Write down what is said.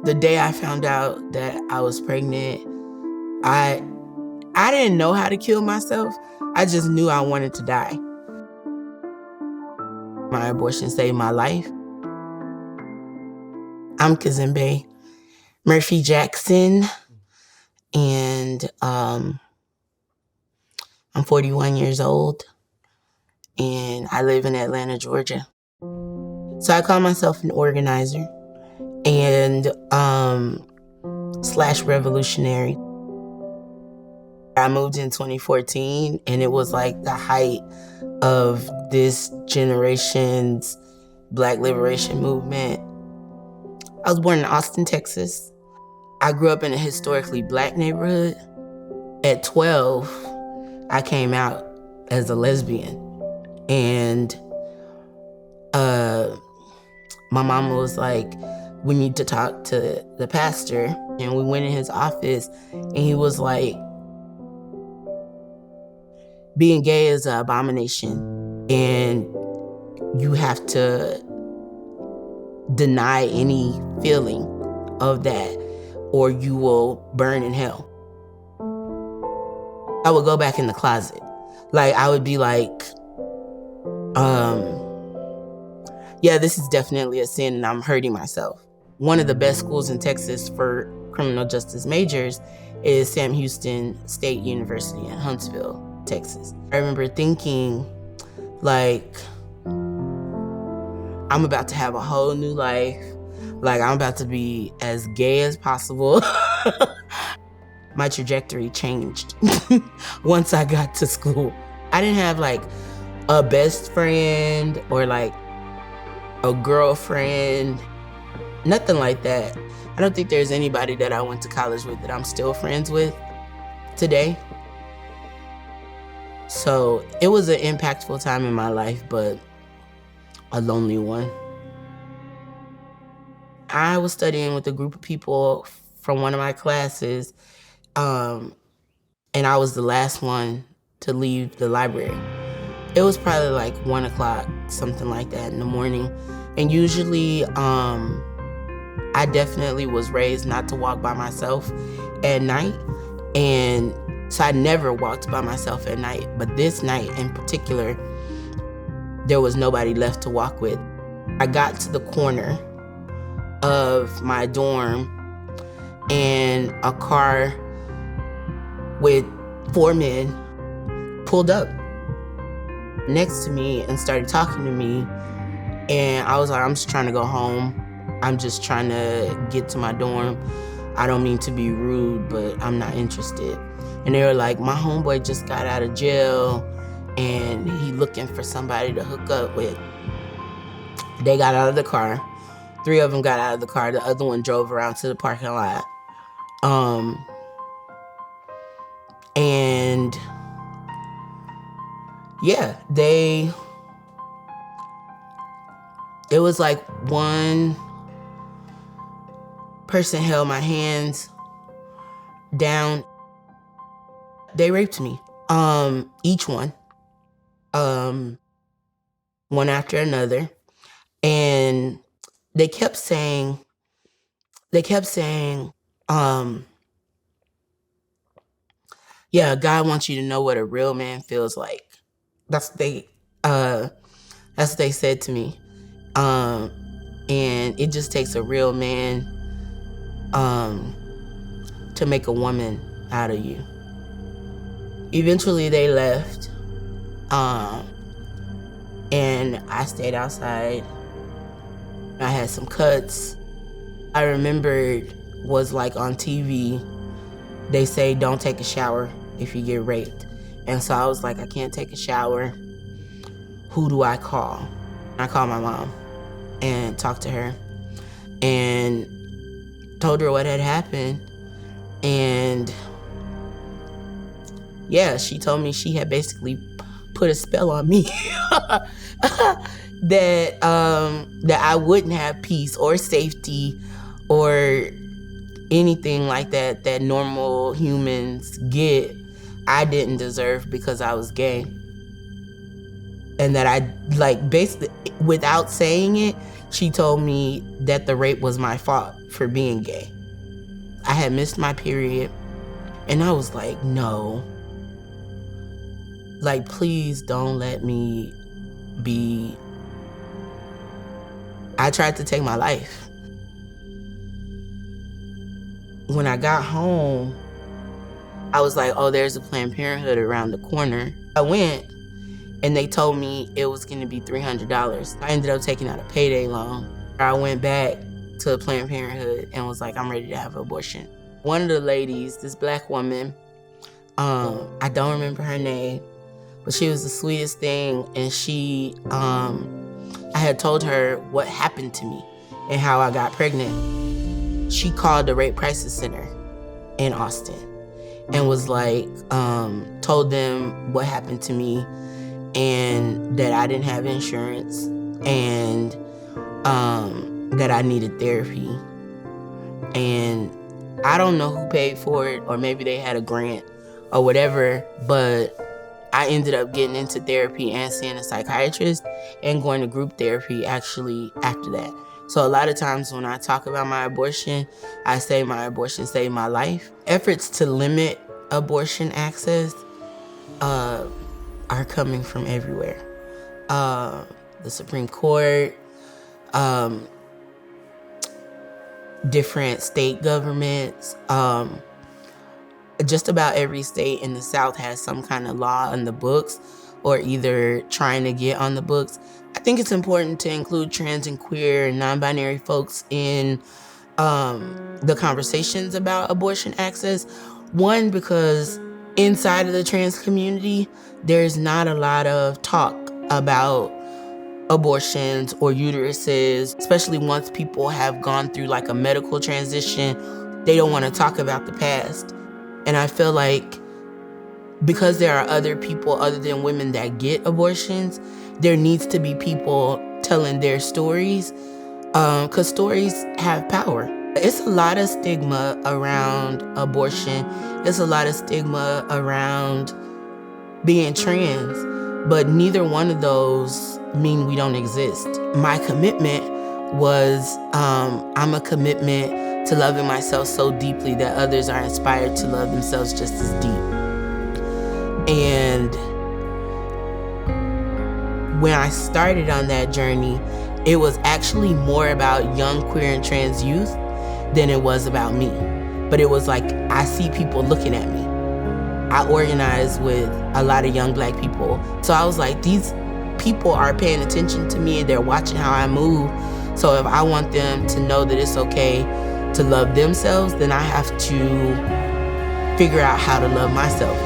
The day I found out that I was pregnant, I didn't know how to kill myself. I just knew I wanted to die. My abortion saved my life. I'm Cazembe Murphy Jackson, and I'm 41 years old, and I live in Atlanta, Georgia. So I call myself an organizer and slash revolutionary. I moved in 2014, and it was like the height of this generation's Black liberation movement. I was born in Austin, Texas. I grew up in a historically Black neighborhood. At 12, I came out as a lesbian. And my mama was like, we need to talk to the pastor. And we went in his office, and he was like, being gay is an abomination, and you have to deny any feeling of that, or you will burn in hell. I would go back in the closet. Like, I would be like, yeah, this is definitely a sin and I'm hurting myself. One of the best schools in Texas for criminal justice majors is Sam Houston State University in Huntsville, Texas. I remember thinking, like, I'm about to have a whole new life. Like, I'm about to be as gay as possible. My trajectory changed once I got to school. I didn't have like a best friend or like a girlfriend, nothing like that. I don't think there's anybody that I went to college with that I'm still friends with today. So it was an impactful time in my life, but a lonely one. I was studying with a group of people from one of my classes, and I was the last one to leave the library. It was probably like 1 o'clock, something like that in the morning. And usually, I definitely was raised not to walk by myself at night. And so I never walked by myself at night. But this night in particular, there was nobody left to walk with. I got to the corner of my dorm, and a car with 4 men pulled up next to me and started talking to me. And I was like, I'm just trying to go home. I'm just trying to get to my dorm. I don't mean to be rude, but I'm not interested. And they were like, my homeboy just got out of jail and he looking for somebody to hook up with. They got out of the car. 3 of them got out of the car. The other one drove around to the parking lot. And yeah, it was like one person held my hands down. They raped me, each one, one after another. And they kept saying, yeah, God wants you to know what a real man feels like. That's what they said to me. And it just takes a real man to make a woman out of you. Eventually they left, and I stayed outside. I had some cuts. I remembered was like on TV, they say don't take a shower if you get raped. And so I was like, I can't take a shower. Who do I call? I called my mom and talked to her and told her what had happened. And yeah, she told me she had basically put a spell on me that I wouldn't have peace or safety or anything like that that normal humans get. I didn't deserve because I was gay. And that I, like, basically, without saying it, she told me that the rape was my fault for being gay. I had missed my period, and I was like, no. Like, please don't let me be. I tried to take my life. When I got home, I was like, oh, there's a Planned Parenthood around the corner. I went, and they told me it was gonna be $300. I ended up taking out a payday loan. I went back to Planned Parenthood and was like, I'm ready to have an abortion. One of the ladies, this Black woman, I don't remember her name, but she was the sweetest thing, and she, I had told her what happened to me and how I got pregnant. She called the Rape Crisis Center in Austin and was like, told them what happened to me and that I didn't have insurance and that I needed therapy. And I don't know who paid for it, or maybe they had a grant or whatever, but I ended up getting into therapy and seeing a psychiatrist and going to group therapy actually after that. So a lot of times when I talk about my abortion, I say my abortion saved my life. Efforts to limit abortion access are coming from everywhere. The Supreme Court, different state governments, just about every state in the South has some kind of law on the books or either trying to get on the books. I think it's important to include trans and queer and non-binary folks in the conversations about abortion access. One, because inside of the trans community, there's not a lot of talk about abortions or uteruses, especially once people have gone through like a medical transition. They don't want to talk about the past. And I feel like because there are other people other than women that get abortions, there needs to be people telling their stories, because stories have power. It's a lot of stigma around abortion. It's a lot of stigma around being trans, but neither one of those mean we don't exist. My commitment was, I'm a commitment to loving myself so deeply that others are inspired to love themselves just as deep. And when I started on that journey, it was actually more about young queer and trans youth than it was about me. But it was like, I see people looking at me. I organize with a lot of young Black people. So I was like, these people are paying attention to me and they're watching how I move. So if I want them to know that it's okay to love themselves, then I have to figure out how to love myself.